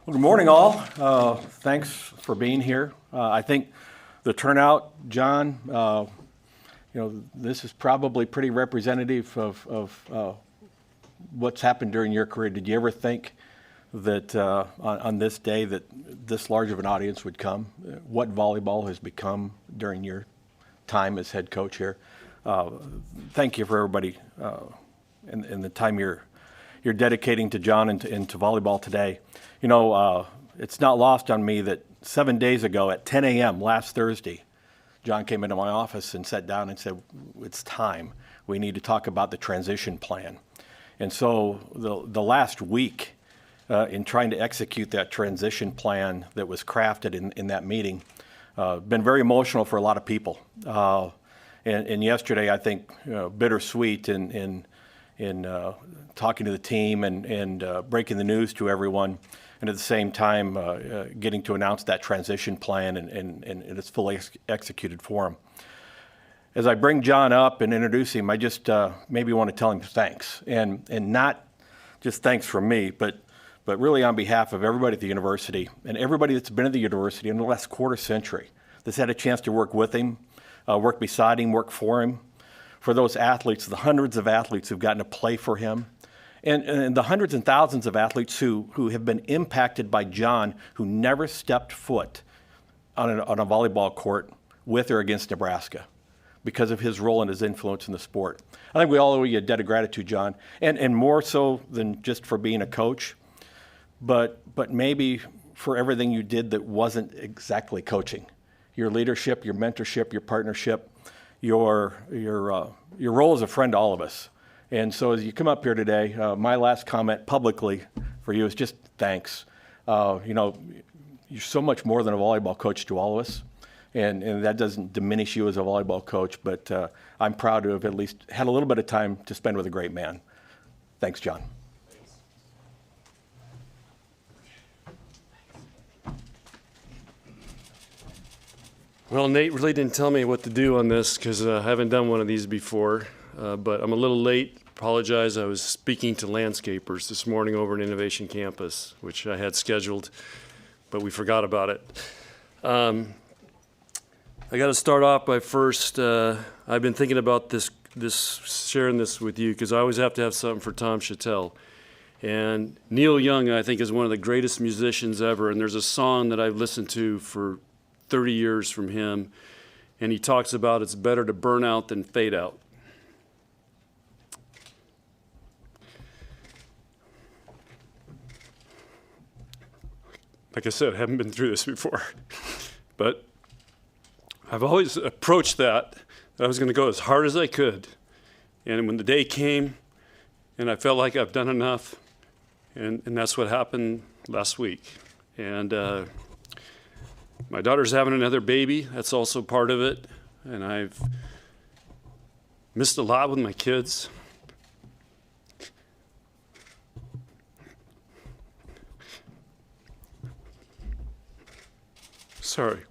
Well, good morning, all. Thanks for being here. I think the turnout, John, this is probably pretty representative of what's happened during your career. Did you ever think that on this day that this large of an audience would come? What volleyball has become during your time as head coach here? Thank you for everybody and the time you're dedicating to John and to volleyball today. It's not lost on me that 7 days ago at 10 a.m. last Thursday, John came into my office and sat down and said, it's time. We need to talk about the transition plan. And so the last week in trying to execute that transition plan that was crafted in that meeting, been very emotional for a lot of people. And yesterday, I think, bittersweet in talking to the team and breaking the news to everyone, and at the same time getting to announce that transition plan and its fully executed form. As I bring John up and introduce him, I just maybe want to tell him thanks, and not just thanks from me, but really on behalf of everybody at the university and everybody that's been at the university in the last quarter century that's had a chance to work with him, work beside him, work for him. For those athletes, the hundreds of athletes who've gotten to play for him, and the hundreds and thousands of athletes who have been impacted by John, who never stepped foot on a volleyball court with or against Nebraska because of his role and his influence in the sport. I think we all owe you a debt of gratitude, John, and more so than just for being a coach, but maybe for everything you did that wasn't exactly coaching. Your leadership, your mentorship, your partnership, your role as a friend to all of us. And so as you come up here today, my last comment publicly for you is just thanks. You're so much more than a volleyball coach to all of us, and that doesn't diminish you as a volleyball coach, but I'm proud to have at least had a little bit of time to spend with a great man. Thanks, John. Well, Nate really didn't tell me what to do on this because I haven't done one of these before, but I'm a little late. Apologize. I was speaking to landscapers this morning over at Innovation Campus, which I had scheduled, but we forgot about it. I got to start off by first, I've been thinking about this sharing this with you because I always have to have something for Tom Chattel. And Neil Young, I think, is one of the greatest musicians ever, and there's a song that I've listened to for 30 years from him, and he talks about it's better to burn out than fade out. Like I said, I haven't been through this before, but I've always approached that I was going to go as hard as I could, and when the day came and I felt like I've done enough, and that's what happened last week. And my daughter's having another baby. That's also part of it. And I've missed a lot with my kids. Sorry.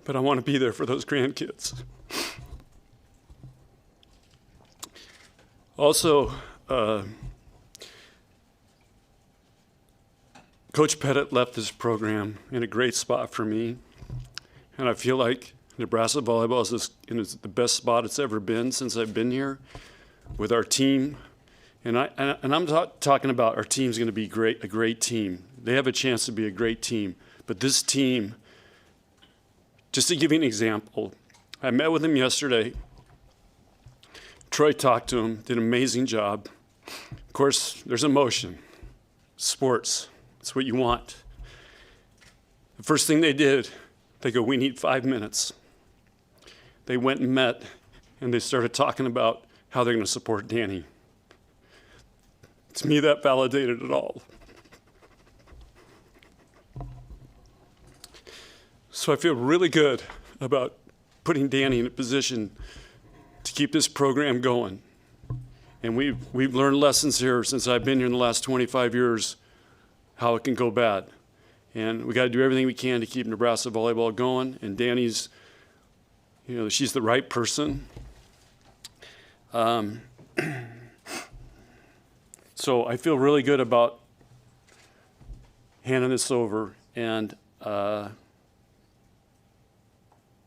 But I want to be there for those grandkids. Also, Coach Pettit left this program in a great spot for me, and I feel like Nebraska volleyball is in the best spot it's ever been since I've been here with our team. And I'm talking about our team's going to be a great team. They have a chance to be a great team. But this team, just to give you an example, I met with him yesterday. Troy talked to him, did an amazing job. Of course, there's emotion, sports. That's what you want. The first thing they did, they go, we need 5 minutes. They went and met, and they started talking about how they're going to support Danny. To me, that validated it all. So I feel really good about putting Danny in a position to keep this program going. And we've learned lessons here since I've been here in the last 25 years, how it can go bad. And we got to do everything we can to keep Nebraska volleyball going. And Danny's, she's the right person. So I feel really good about handing this over, and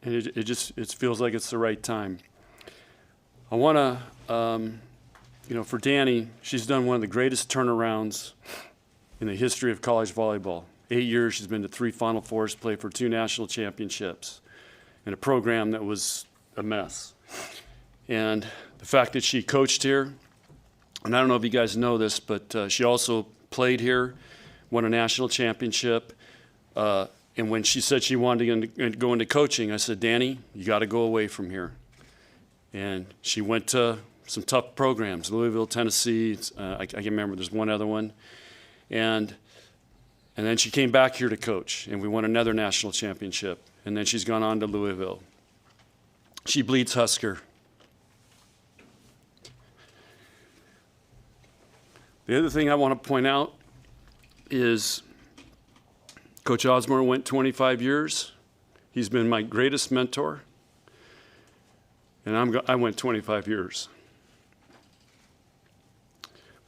it feels like it's the right time. I want to, for Danny, she's done one of the greatest turnarounds in the history of college volleyball. 8 years, she's been to 3 Final Fours, played for 2 national championships, in a program that was a mess. And the fact that she coached here, and I don't know if you guys know this, but she also played here, won a national championship. And when she said she wanted to go into coaching, I said, Danny, you got to go away from here. And she went to some tough programs, Louisville, Tennessee. I can't remember. There's one other one. And then she came back here to coach, and we won another national championship. And then she's gone on to Louisville. She bleeds Husker. The other thing I want to point out is Coach Osborne went 25 years. He's been my greatest mentor. And I went 25 years.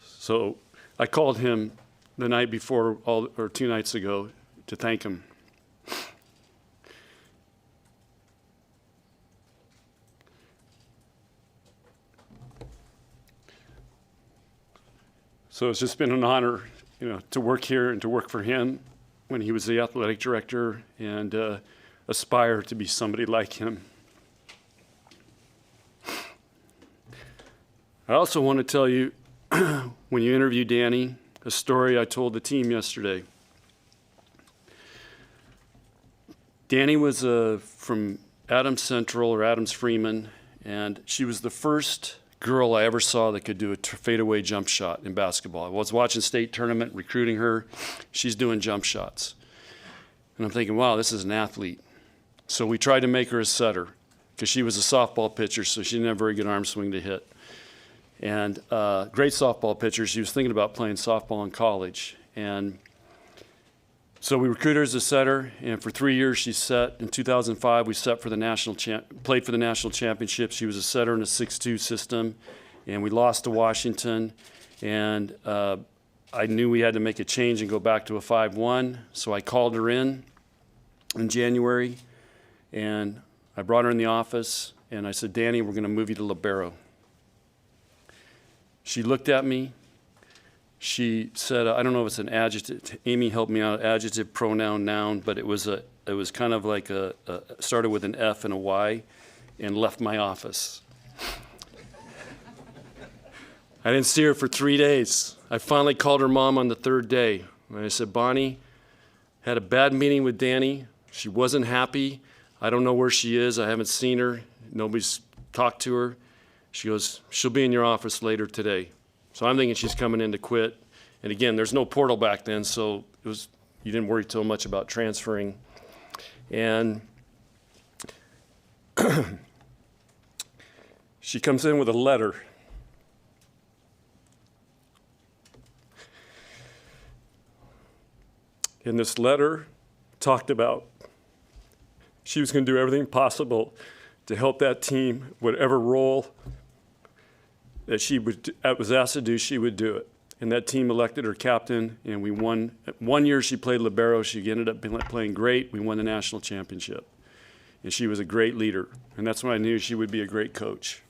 So I called him the night before, or 2 nights ago, to thank him. So it's just been an honor, to work here and to work for him when he was the athletic director, and aspire to be somebody like him. I also want to tell you, when you interview Danny, a story I told the team yesterday. Danny was from Adams Central, or Adams Freeman, and she was the first girl I ever saw that could do a fadeaway jump shot in basketball. I was watching state tournament, recruiting her. She's doing jump shots. And I'm thinking, wow, this is an athlete. So we tried to make her a setter, because she was a softball pitcher, so she didn't have very good arm swing to hit. And great softball pitcher. She was thinking about playing softball in college. And so we recruited her as a setter, and for 3 years she set. In 2005, we set for the played for the national championship. She was a setter in a 6-2 system, and we lost to Washington. And I knew we had to make a change and go back to a 5-1, so I called her in January, and I brought her in the office, and I said, Danny, we're going to move you to libero. She looked at me. She said, I don't know if it's an adjective. Amy helped me out, adjective, pronoun, noun, but it was kind of like started with an F and a Y, and left my office. I didn't see her for 3 days. I finally called her mom on the 3rd day. And I said, Bonnie, had a bad meeting with Danny. She wasn't happy. I don't know where she is. I haven't seen her. Nobody's talked to her. She goes, she'll be in your office later today. So I'm thinking she's coming in to quit. And again, there's no portal back then, so you didn't worry too much about transferring. And she comes in with a letter. And this letter talked about she was going to do everything possible to help that team, whatever role that was asked to do, she would do it. And that team elected her captain, and we won. 1 year she played libero. She ended up playing great. We won the national championship. And she was a great leader. And that's when I knew she would be a great coach.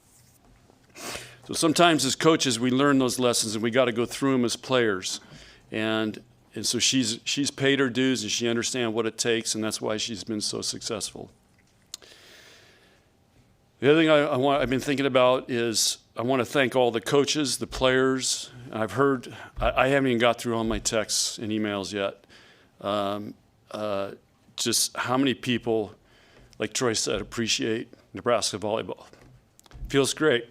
So sometimes as coaches, we learn those lessons, and we got to go through them as players. And so she's paid her dues, and she understands what it takes, and that's why she's been so successful. The other thing I've been thinking about is I want to thank all the coaches, the players. I haven't even got through all my texts and emails yet. Just how many people, like Troy said, appreciate Nebraska volleyball. Feels great.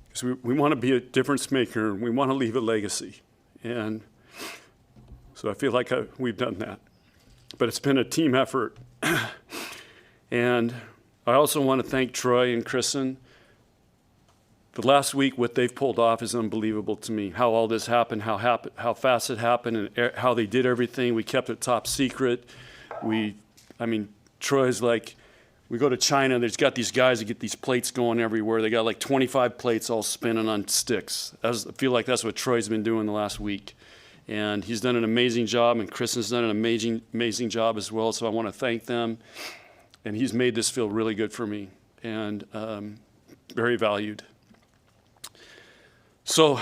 Because we want to be a difference maker, and we want to leave a legacy. And so I feel like we've done that. But it's been a team effort. And I also want to thank Troy and Kristen. The last week, what they've pulled off is unbelievable to me. How all this happened, how fast it happened, and how they did everything. We kept it top secret. Troy's like, we go to China, there's got these guys that get these plates going everywhere. They got like 25 plates all spinning on sticks. I feel like that's what Troy's been doing the last week. And he's done an amazing job, and Kristen's done an amazing job as well, so I want to thank them. And he's made this feel really good for me, and very valued. So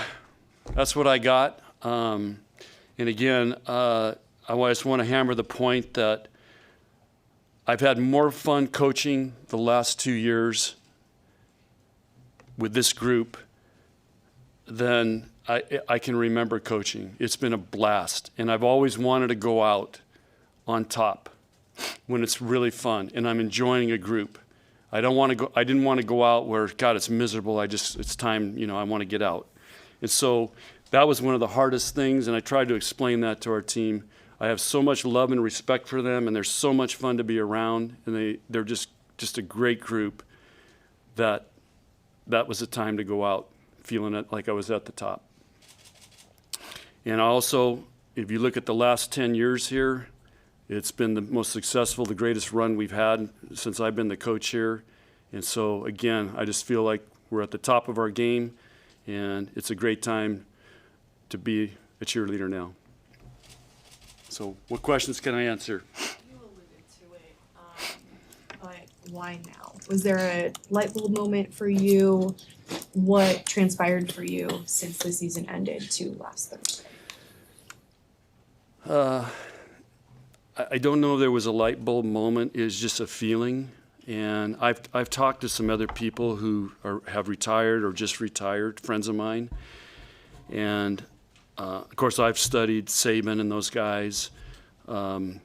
that's what I got. And again, I just want to hammer the point that I've had more fun coaching the last 2 years with this group than I can remember coaching. It's been a blast, and I've always wanted to go out on top when it's really fun and I'm enjoying a group. I didn't want to go out where, God, it's miserable. It's time, I want to get out. And so that was one of the hardest things, and I tried to explain that to our team. I have so much love and respect for them, and they're so much fun to be around, and they're just a great group that was the time to go out feeling it like I was at the top. And also, if you look at the last 10 years here, it's been the most successful, the greatest run we've had since I've been the coach here. And so, again, I just feel like we're at the top of our game, and it's a great time to be a cheerleader now. So what questions can I answer? You alluded to it, but why now? Was there a light bulb moment for you? What transpired for you since the season ended to last Thursday? I don't know if there was a light bulb moment. It was just a feeling. And I've talked to some other people who have retired or just retired, friends of mine. And of course, I've studied Saban and those guys. It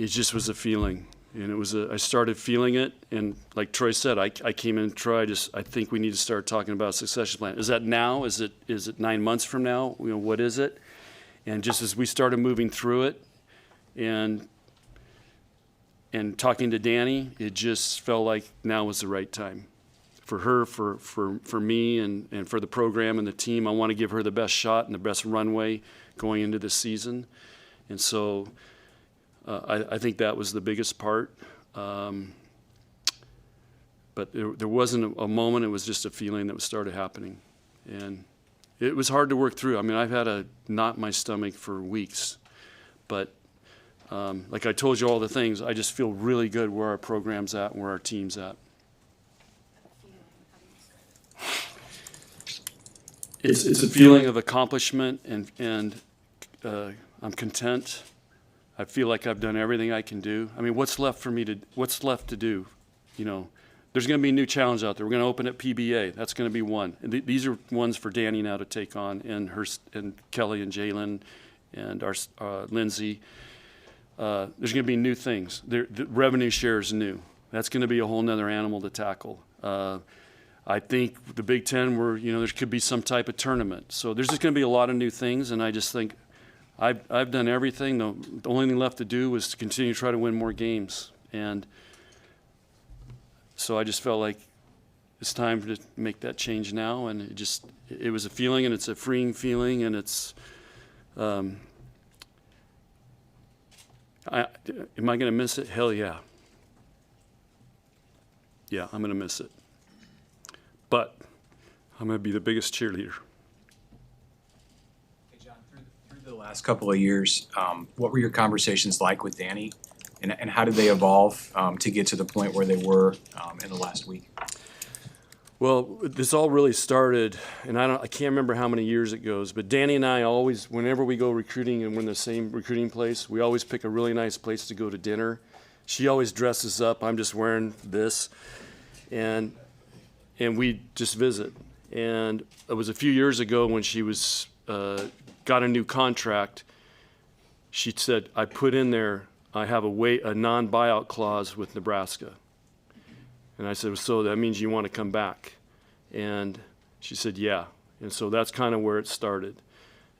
just was a feeling. And I started feeling it. And like Troy said, I came in and Troy, I think we need to start talking about a succession plan. Is that now? Is it 9 months from now? What is it? And just as we started moving through it and talking to Danny, it just felt like now was the right time for her, for me, and for the program and the team. I want to give her the best shot and the best runway going into this season. And so I think that was the biggest part. But there wasn't a moment. It was just a feeling that started happening. And it was hard to work through. I mean, I've had a knot in my stomach for weeks. But like I told you all the things, I just feel really good where our program's at and where our team's at. It's a feeling of accomplishment, and I'm content. I feel like I've done everything I can do. I mean, what's left to do? There's going to be a new challenge out there. We're going to open at PBA. That's going to be one. And these are ones for Danny now to take on, and Kelly and Jalen and our Lindsay. There's going to be new things. The revenue share is new. That's going to be a whole nother animal to tackle. I think the Big Ten, there could be some type of tournament. So there's just going to be a lot of new things, and I just think I've done everything. The only thing left to do was to continue to try to win more games. And so I just felt like it's time to make that change now. And it was a feeling, and it's a freeing feeling, and it's am I going to miss it? Hell yeah. Yeah, I'm going to miss it. But I'm going to be the biggest cheerleader. Hey, John, through the last couple of years, what were your conversations like with Danny? And how did they evolve to get to the point where they were in the last week? Well, this all really started, and I can't remember how many years it goes, but Danny and I always, whenever we go recruiting and we're in the same recruiting place, we always pick a really nice place to go to dinner. She always dresses up. I'm just wearing this, and we just visit. And it was a few years ago when she was got a new contract. She said, "I put in there, I have a non-buyout clause with Nebraska." And I said, "So that means you want to come back?" And she said, "Yeah." And so that's kind of where it started.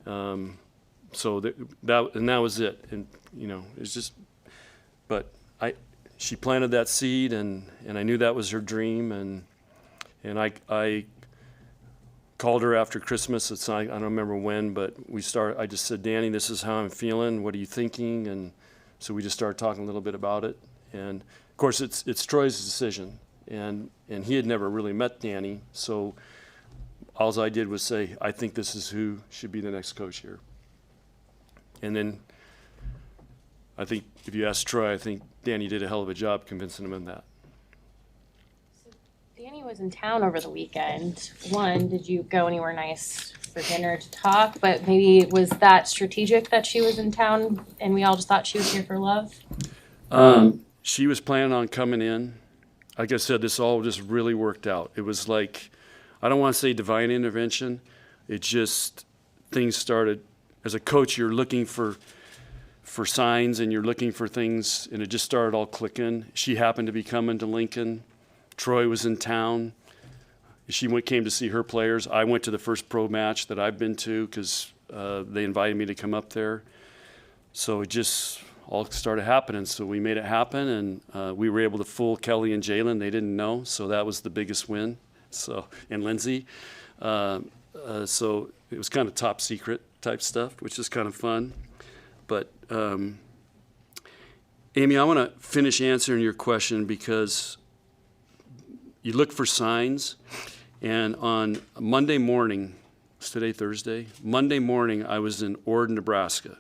So that was it. And it's just, but she planted that seed, and I knew that was her dream, and I called her after Christmas. I don't remember when, but I just said, "Danny, this is how I'm feeling. What are you thinking?" And so we just started talking a little bit about it. And of course, it's Troy's decision. And he had never really met Danny, so all I did was say, "I think this is who should be the next coach here." And then I think if you ask Troy, I think Danny did a hell of a job convincing him of that. Danny was in town over the weekend. One, did you go anywhere nice for dinner to talk? But maybe was that strategic that she was in town and we all just thought she was here for love? She was planning on coming in. Like I said, this all just really worked out. It was like, I don't want to say divine intervention. It just, things started. As a coach, you're looking for signs and you're looking for things, and it just started all clicking. She happened to be coming to Lincoln. Troy was in town. She came to see her players. I went to the first pro match that I've been to because they invited me to come up there. So it just all started happening. So we made it happen, and we were able to fool Kelly and Jalen. They didn't know, so that was the biggest win. So, and Lindsay. So it was kind of top secret type stuff, which is kind of fun. But Amy, I want to finish answering your question because you look for signs, and on Monday morning, it's today Thursday, Monday morning I was in Ord, Nebraska.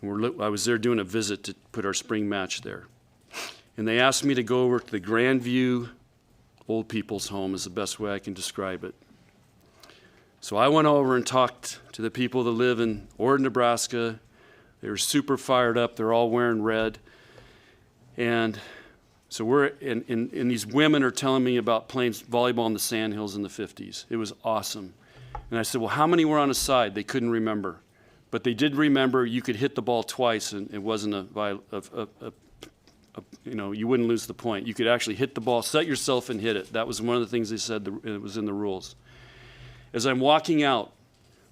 And I was there doing a visit to put our spring match there. And they asked me to go over to the Grandview Old People's Home is the best way I can describe it. So I went over and talked to the people that live in Ord, Nebraska. They were super fired up. They're all wearing red. And so and these women are telling me about playing volleyball in the Sandhills in the 50s. It was awesome. And I said, well, how many were on a side? They couldn't remember. But they did remember you could hit the ball twice and it wasn't you wouldn't lose the point. You could actually hit the ball, set yourself and hit it. That was one of the things they said it was in the rules. As I'm walking out,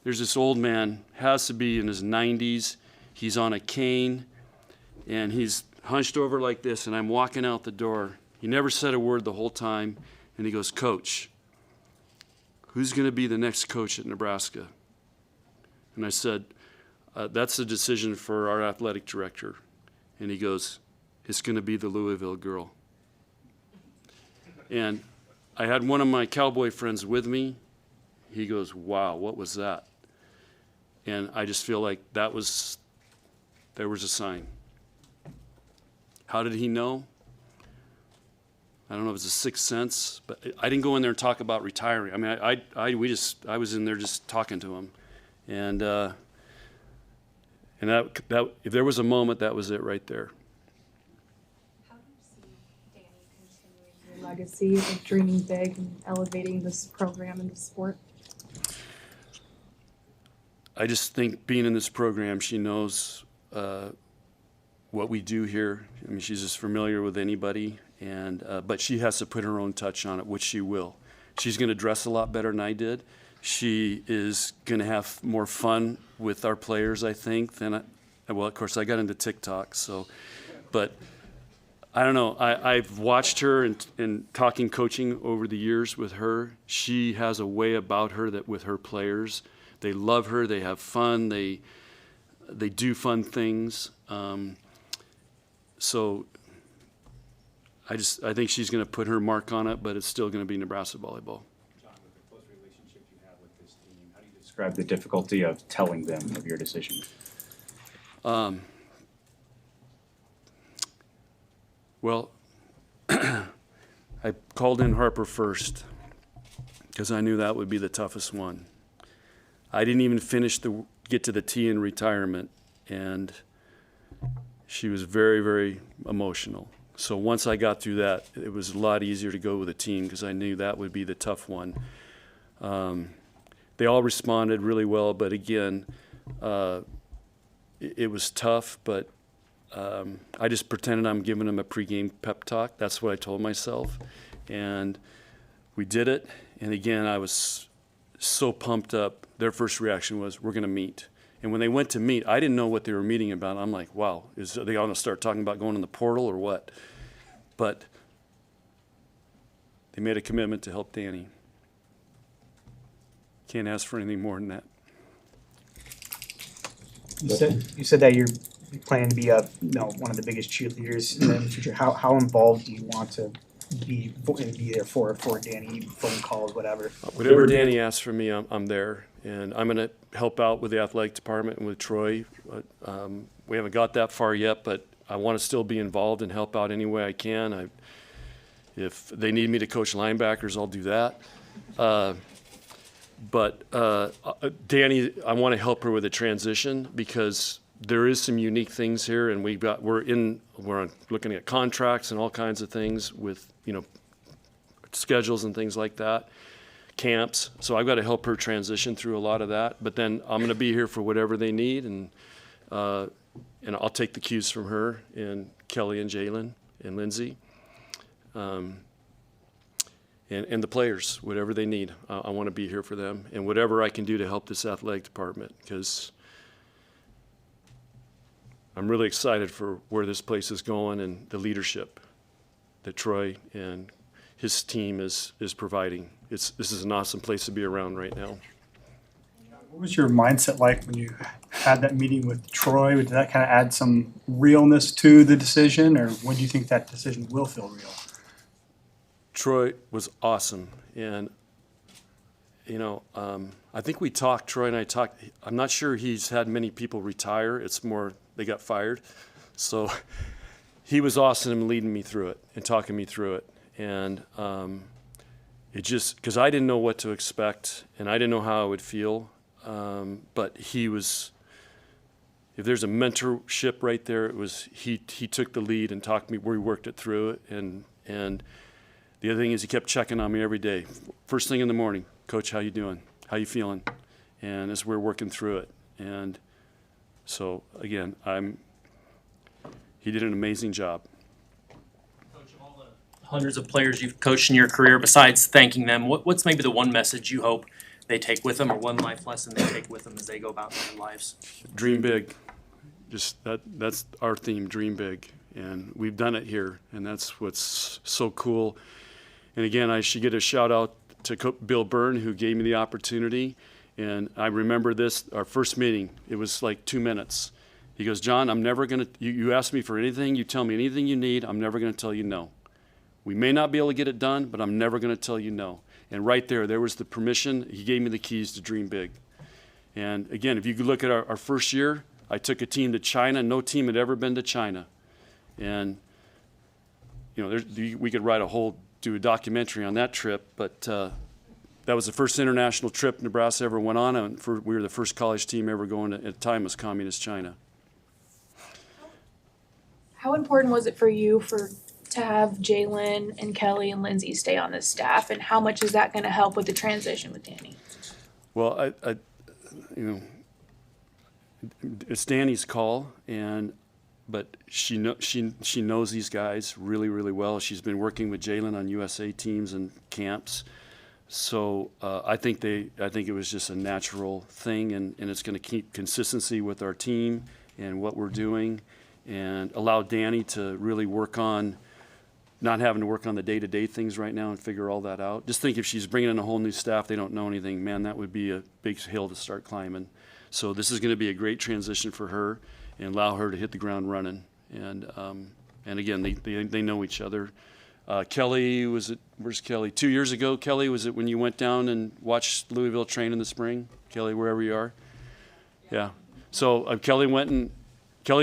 there's this old man, has to be in his 90s. He's on a cane, and he's hunched over like this, and I'm walking out the door. He never said a word the whole time, and he goes, Coach, who's going to be the next coach at Nebraska? And I said, that's a decision for our athletic director. And he goes, it's going to be the Louisville girl. And I had one of my cowboy friends with me. He goes, wow, what was that? And I just feel like there was a sign. How did he know? I don't know if it's a sixth sense, but I didn't go in there and talk about retiring. I mean, I was in there just talking to him. And that if there was a moment, that was it right there. How do you see Danny continuing your legacy of dreaming big and elevating this program and the sport? I just think being in this program, she knows what we do here. I mean, she's as familiar with anybody, but she has to put her own touch on it, which she will. She's going to dress a lot better than I did. She is going to have more fun with our players, I think, well, of course, I got into TikTok, but I don't know. I've watched her and talking coaching over the years with her. She has a way about her that with her players, they love her, they have fun, they do fun things. So I think she's going to put her mark on it, but it's still going to be Nebraska volleyball. John, with the close relationship you have with this team, how do you describe the difficulty of telling them of your decision? Well, I called in Harper first because I knew that would be the toughest one. I didn't even get to the T in retirement, and she was very, very emotional. So once I got through that, it was a lot easier to go with a team because I knew that would be the tough one. They all responded really well, but again, it was tough, but I just pretended I'm giving them a pregame pep talk. That's what I told myself. And we did it. And again, I was so pumped up. Their first reaction was, we're going to meet. And when they went to meet, I didn't know what they were meeting about. I'm like, wow, are they going to start talking about going in the portal or what? But they made a commitment to help Danny. Can't ask for anything more than that. You said that you're planning to be one of the biggest cheerleaders in the future. How involved do you want to be there for Danny, phone calls, whatever? Whatever Danny asks from me, I'm there, and I'm gonna help out with the athletic department and with Troy. We haven't got that far yet, but I want to still be involved and help out any way I can. If they need me to coach linebackers, I'll do that. But Danny, I want to help her with the transition because there is some unique things here, and we're looking at contracts and all kinds of things with schedules and things like that, camps. So I've got to help her transition through a lot of that. But then I'm going to be here for whatever they need, and I'll take the cues from her and Kelly and Jalen and Lindsay. And the players, whatever they need, I want to be here for them, and whatever I can do to help this athletic department, because I'm really excited for where this place is going and the leadership that Troy and his team is providing. This is an awesome place to be around right now. What was your mindset like when you had that meeting with Troy? Did that kind of add some realness to the decision, or when do you think that decision will feel real? Troy was awesome, and I think we talked. Troy and I talked. I'm not sure he's had many people retire. It's more they got fired. So he was awesome in leading me through it and talking me through it, and it just because I didn't know what to expect and I didn't know how I would feel, but he was. If there's a mentorship right there, it was he took the lead and talked me. We worked it through it, and. The other thing is he kept checking on me every day. First thing in the morning, Coach, how you doing? How you feeling? And as we're working through it. And so, again, he did an amazing job. Coach, of all the hundreds of players you've coached in your career, besides thanking them, what's maybe the one message you hope they take with them, or one life lesson they take with them as they go about their lives? Dream big. Just that's our theme, dream big. And we've done it here, and that's what's so cool. And again, I should get a shout out to Bill Byrne, who gave me the opportunity. And I remember this, our first meeting, it was like 2 minutes. He goes, John, I'm never going to, you ask me for anything, you tell me anything you need, I'm never going to tell you no. We may not be able to get it done, but I'm never going to tell you no. And right there was the permission. He gave me the keys to dream big. And again, if you could look at our first year, I took a team to China. No team had ever been to China. And, we could do a documentary on that trip, but that was the first international trip Nebraska ever went on, and we were the first college team ever going to, at the time, was communist China. How important was it for you to have Jalen and Kelly and Lindsay stay on this staff, and how much is that going to help with the transition with Danny? Well, it's Danny's call, but she knows these guys really, really well. She's been working with Jalen on USA teams and camps, so I think it was just a natural thing, and it's going to keep consistency with our team and what we're doing, and allow Danny to really work on not having to work on the day-to-day things right now and figure all that out. Just think if she's bringing in a whole new staff, they don't know anything, man, that would be a big hill to start climbing. So this is going to be a great transition for her, and allow her to hit the ground running. And again, they know each other. Kelly, where's Kelly? 2 years ago, Kelly, was it when you went down and watched Louisville train in the spring? Kelly, wherever you are? Yeah. So Kelly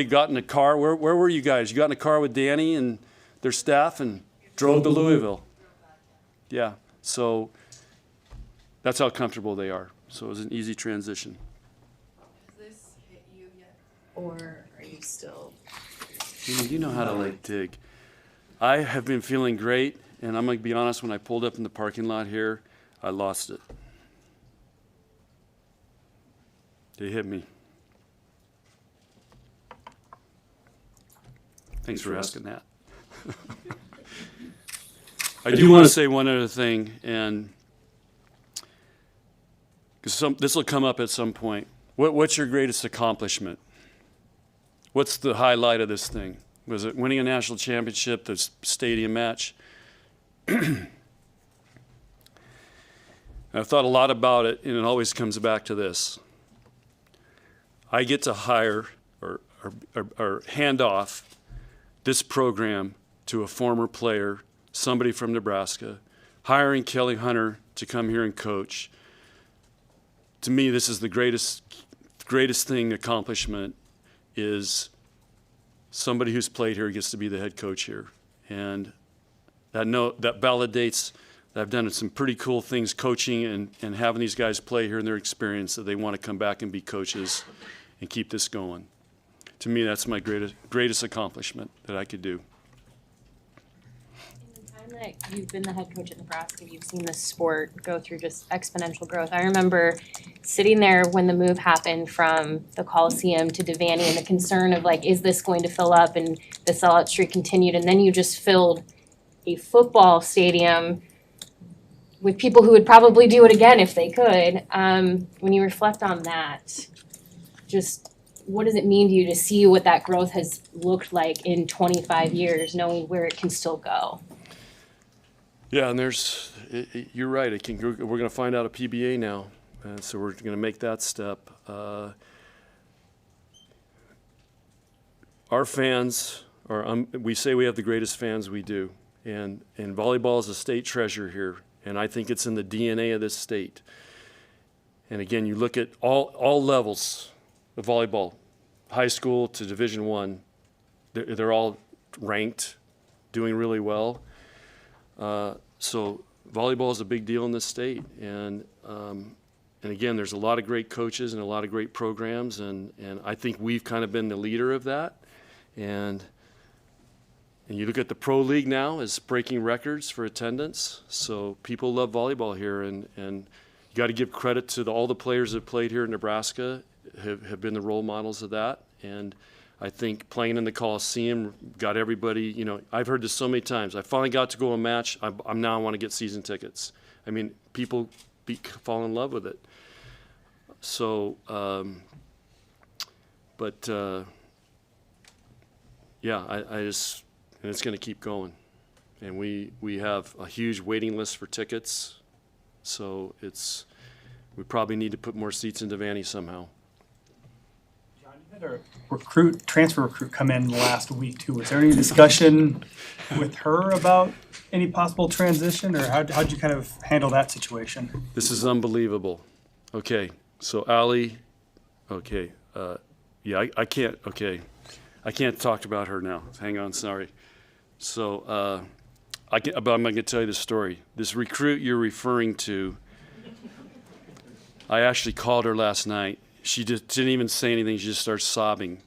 got in a car. Where were you guys? You got in a car with Danny and their staff and drove to Louisville. Yeah. So that's how comfortable they are. So it was an easy transition. Or are you still? You know how to dig. I have been feeling great, and I'm going to be honest, when I pulled up in the parking lot here, I lost it. They hit me. Thanks for asking that. I do want to say one other thing, and because this will come up at some point. What's your greatest accomplishment? What's the highlight of this thing? Was it winning a national championship, the stadium match? I've thought a lot about it, and it always comes back to this. I get to hire or hand off this program to a former player, somebody from Nebraska, hiring Kelly Hunter to come here and coach. to me, this is the greatest accomplishment is somebody who's played here gets to be the head coach here. And that validates that I've done some pretty cool things coaching and having these guys play here in their experience, that they want to come back and be coaches and keep this going. To me, that's my greatest accomplishment that I could do. In the time that you've been the head coach at Nebraska, you've seen this sport go through just exponential growth. I remember sitting there when the move happened from the Coliseum to Devaney and the concern of like, is this going to fill up, and the sellout streak continued, and then you just filled a football stadium with people who would probably do it again if they could. When you reflect on that, just what does it mean to you to see what that growth has looked like in 25 years, knowing where it can still go? Yeah, and you're right. We're going to find out a PBA now, so we're going to make that step. Our fans we say we have the greatest fans, we do, and volleyball is a state treasure here, and I think it's in the DNA of this state. And again, you look at all levels of volleyball, high school to Division I, they're all ranked, doing really well. So volleyball is a big deal in this state, and again, there's a lot of great coaches and a lot of great programs, and I think we've kind of been the leader of that. And you look at the pro league now is breaking records for attendance, so people love volleyball here, and you got to give credit to all the players that played here in Nebraska have been the role models of that. And I think playing in the Coliseum got everybody, I've heard this so many times. I finally got to go to a match. I want to get season tickets. I mean, people fall in love with it. So, yeah, I just, and it's going to keep going. And we have a huge waiting list for tickets. So we probably need to put more seats in Devaney somehow. John, you had a transfer recruit come in last week too. Was there any discussion with her about any possible transition, or how'd you kind of handle that situation? This is unbelievable. Okay, so Allie, okay, yeah, I can't, okay. I can't talk about her now. Hang on, sorry. So, but I'm going to tell you the story. This recruit you're referring to, I actually called her last night. She just didn't even say anything. She just started sobbing.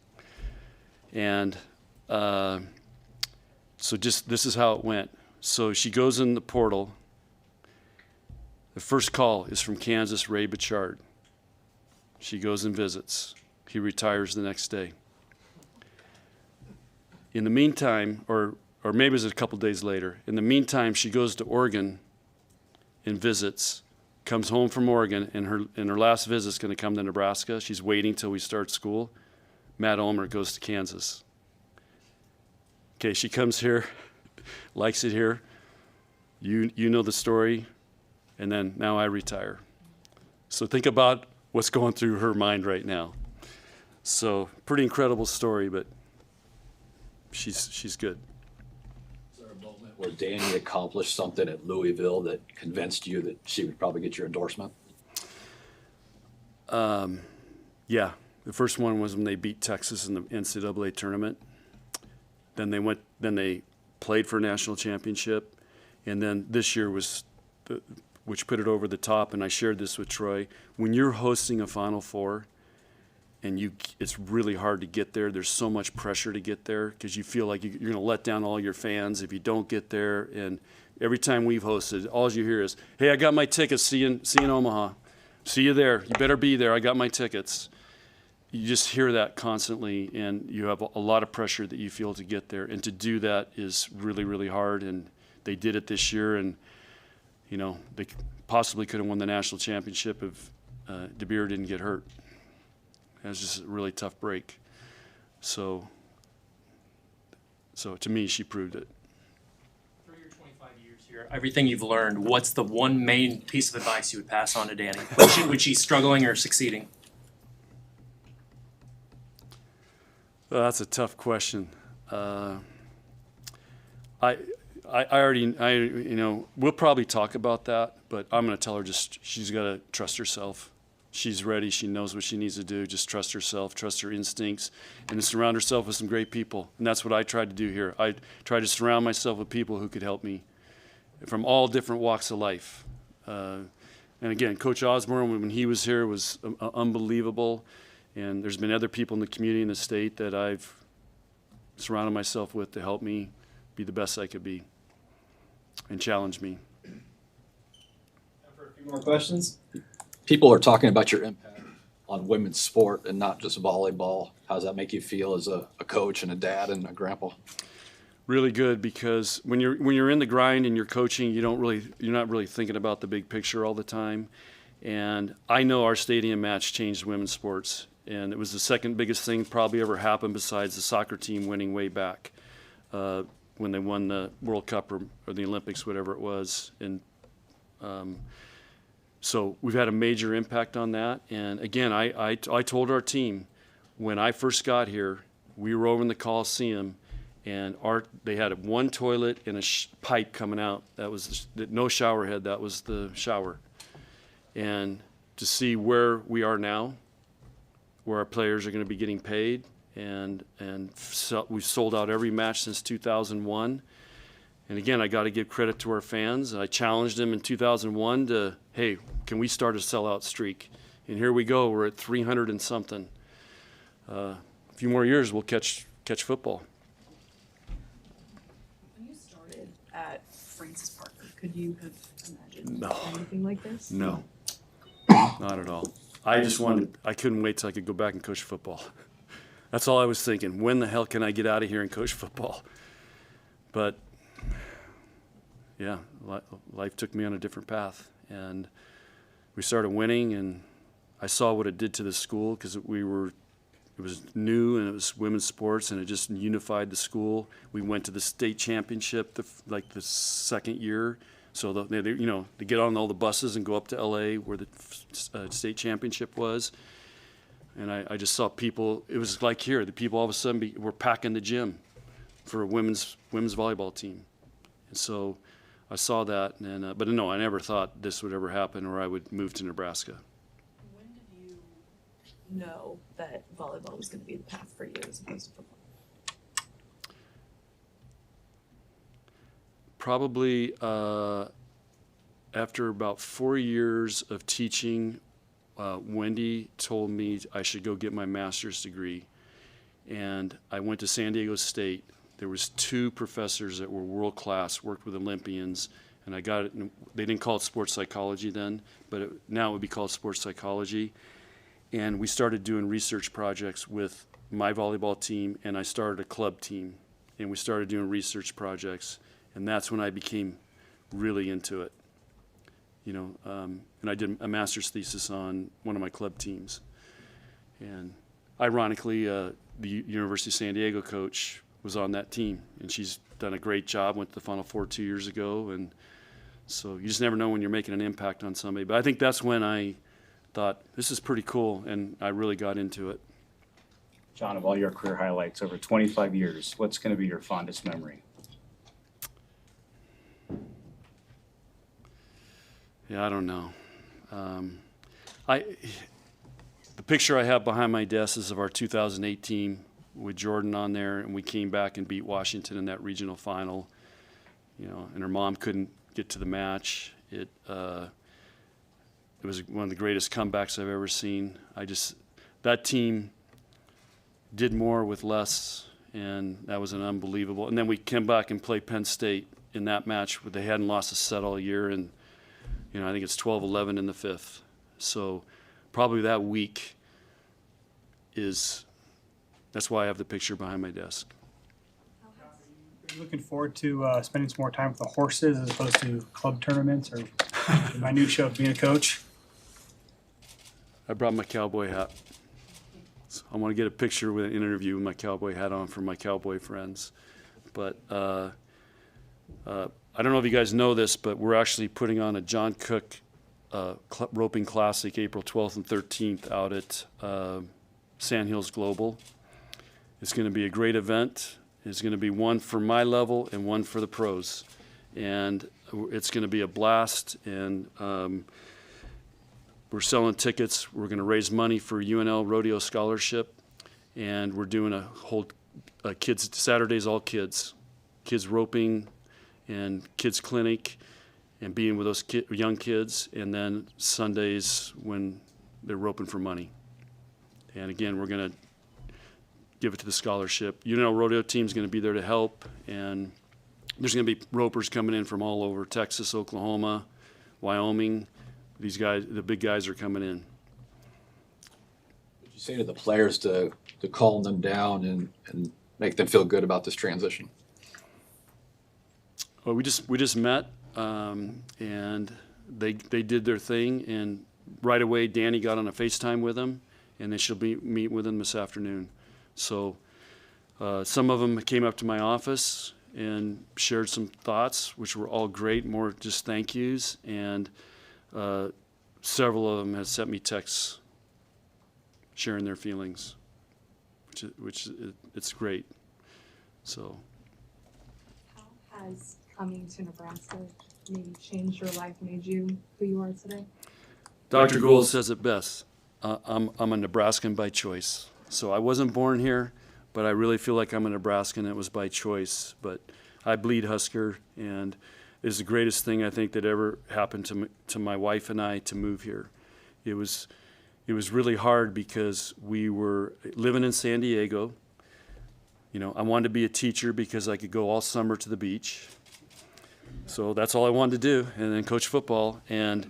And so this is how it went. So she goes in the portal. The first call is from Kansas, Ray Bichard. She goes and visits. He retires the next day. In the meantime, or maybe it was a couple days later, in the meantime, she goes to Oregon and visits, comes home from Oregon, and her last visit is going to come to Nebraska. She's waiting till we start school. Matt Ulmer goes to Kansas. Okay, she comes here, likes it here. You know the story, and then now I retire. So think about what's going through her mind right now. So pretty incredible story, but she's good. Is there a moment where Danny accomplished something at Louisville that convinced you that she would probably get your endorsement? Yeah, the first one was when they beat Texas in the NCAA tournament. Then they played for a national championship, and then this year was which put it over the top. And I shared this with Troy. When you're hosting a Final Four, and it's really hard to get there. There's so much pressure to get there because you feel like you're going to let down all your fans if you don't get there. And every time we've hosted, all you hear is, "Hey, I got my tickets. See you in Omaha. See you there. You better be there. I got my tickets." You just hear that constantly, and you have a lot of pressure that you feel to get there. And to do that is really, really hard. And they did it this year, and they possibly could have won the national championship if DeBeer didn't get hurt. It was just a really tough break. So to me, she proved it. Through your 25 years here, everything you've learned, what's the one main piece of advice you would pass on to Danny when she's struggling or succeeding? Well, that's a tough question. I already, we'll probably talk about that, but I'm going to tell her she's got to trust herself. she's ready. She knows what she needs to do. Just trust herself, trust her instincts, and to surround herself with some great people. And that's what I tried to do here. I tried to surround myself with people who could help me from all different walks of life. And again, Coach Osborne, when he was here, was unbelievable. And there's been other people in the community and the state that I've surrounded myself with to help me be the best I could be and challenge me. For a few more questions? People are talking about your impact on women's sport and not just volleyball. How does that make you feel as a coach and a dad and a grandpa? Really good, because when you're in the grind and you're coaching, you're not really thinking about the big picture all the time. And I know our stadium match changed women's sports, and it was the second biggest thing probably ever happened besides the soccer team winning way back when they won the World Cup or the Olympics, whatever it was. And so we've had a major impact on that. And again, I told our team when I first got here, we were over in the Coliseum, and they had one toilet and a pipe coming out. That was no shower head. That was the shower. And to see where we are now, where our players are going to be getting paid, and we've sold out every match since 2001. And again, I got to give credit to our fans. I challenged them in 2001 to, hey, can we start a sellout streak? And here we go. We're at 300 and something. A few more years, we'll catch football. When you started at Francis Parker, could you have imagined No. anything like this? No, not at all. I couldn't wait till I could go back and coach football. That's all I was thinking. When the hell can I get out of here and coach football? But yeah, life took me on a different path, and we started winning, and I saw what it did to the school, because it was new, and it was women's sports, and it just unified the school. We went to the state championship the second year, so they get on all the buses and go up to LA where the state championship was. And I just saw people. It was like here, the people all of a sudden were packing the gym for a women's volleyball team, and so I saw that. And but no, I never thought this would ever happen, or I would move to Nebraska. When did you know that volleyball was going to be the path for you as opposed to football? Probably after about 4 years of teaching, Wendy told me I should go get my master's degree. And I went to San Diego State. There was 2 professors that were world class, worked with Olympians, and I got it. They didn't call it sports psychology then, but now it would be called sports psychology. And we started doing research projects with my volleyball team, and I started a club team, and we started doing research projects, and that's when I became really into it. And I did a master's thesis on one of my club teams. And ironically, the University of San Diego coach was on that team, and she's done a great job, went to the Final Four 2 years ago. And so you just never know when you're making an impact on somebody. But I think that's when I thought, this is pretty cool, and I really got into it. John, of all your career highlights over 25 years, what's going to be your fondest memory? Yeah, I don't know. The picture I have behind my desk is of our 2008 team with Jordan on there, and we came back and beat Washington in that regional final. And her mom couldn't get to the match. It was one of the greatest comebacks I've ever seen. That team did more with less, and that was an unbelievable. And then we came back and played Penn State in that match where they hadn't lost a set all year, and I think it's 12-11 in the 5th. So probably that week that's why I have the picture behind my desk. Are you looking forward to spending some more time with the horses as opposed to club tournaments or the minutia of being a coach? I brought my cowboy hat. So I want to get a picture with an interview with my cowboy hat on for my cowboy friends. But I don't know if you guys know this, but we're actually putting on a John Cook roping classic April 12th and 13th out at Sandhills Global. It's going to be a great event. It's going to be one for my level and one for the pros. And it's going to be a blast. And we're we're selling tickets. We're going to raise money for UNL Rodeo Scholarship, and we're doing a whole kids Saturdays, all kids roping and kids clinic, and being with those young kids, and then Sundays when they're roping for money. And again, we're going to give it to the scholarship. UNL Rodeo team's going to be there to help, and there's going to be ropers coming in from all over Texas, Oklahoma, Wyoming. These guys, the big guys, are coming in. Would you say to the players to calm them down and make them feel good about this transition? Well, we just met, and they did their thing, and right away Danny got on a FaceTime with them, and they should be meet with them this afternoon. So some of them came up to my office and shared some thoughts, which were all great, more just thank yous, and several of them have sent me texts sharing their feelings, which it's great. So. How has coming to Nebraska maybe changed your life, made you who you are today? Dr. Gould says it best. I'm a Nebraskan by choice. So I wasn't born here, but I really feel like I'm a Nebraskan. It was by choice. But I bleed Husker, and it's the greatest thing I think that ever happened to my wife and I to move here. It was really hard because we were living in San Diego. You know, I wanted to be a teacher because I could go all summer to the beach. So that's all I wanted to do, and then coach football. And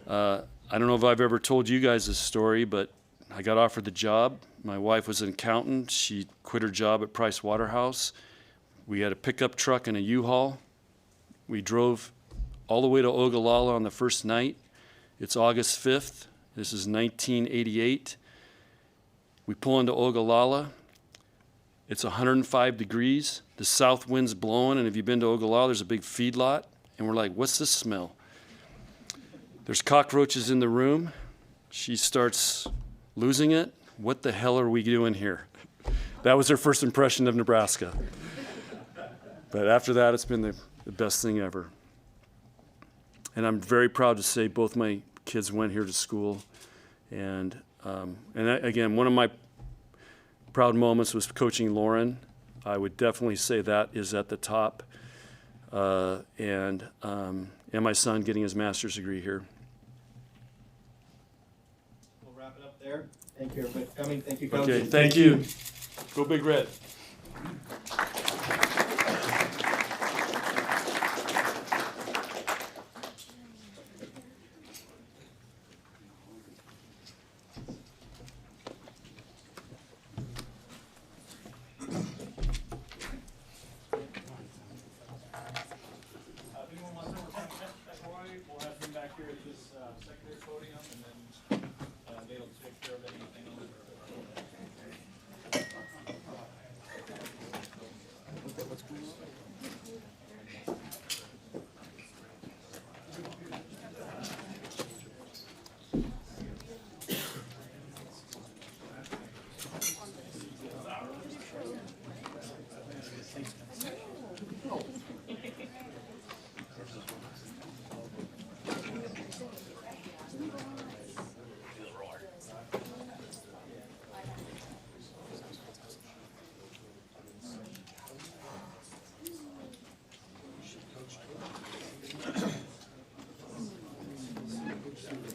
I don't know if I've ever told you guys this story, but I got offered the job. My wife was an accountant. She quit her job at Price Waterhouse. We had a pickup truck and a U-Haul. We drove all the way to Ogallala on the first night. It's August 5th. This is 1988. We pull into Ogallala. It's 105 degrees. The south wind's blowing, and if you've been to Ogallala, there's a big feedlot. And we're like, what's this smell? There's cockroaches in the room. She starts losing it. What the hell are we doing here? That was her first impression of Nebraska. But after that, it's been the best thing ever. And I'm very proud to say both my kids went here to school. And again, one of my proud moments was coaching Lauren. I would definitely say that is at the top. And my son getting his master's degree here. We'll wrap it up there. Thank you, everybody, for coming. Thank you, Coach. Okay, thank you. Go Big Red.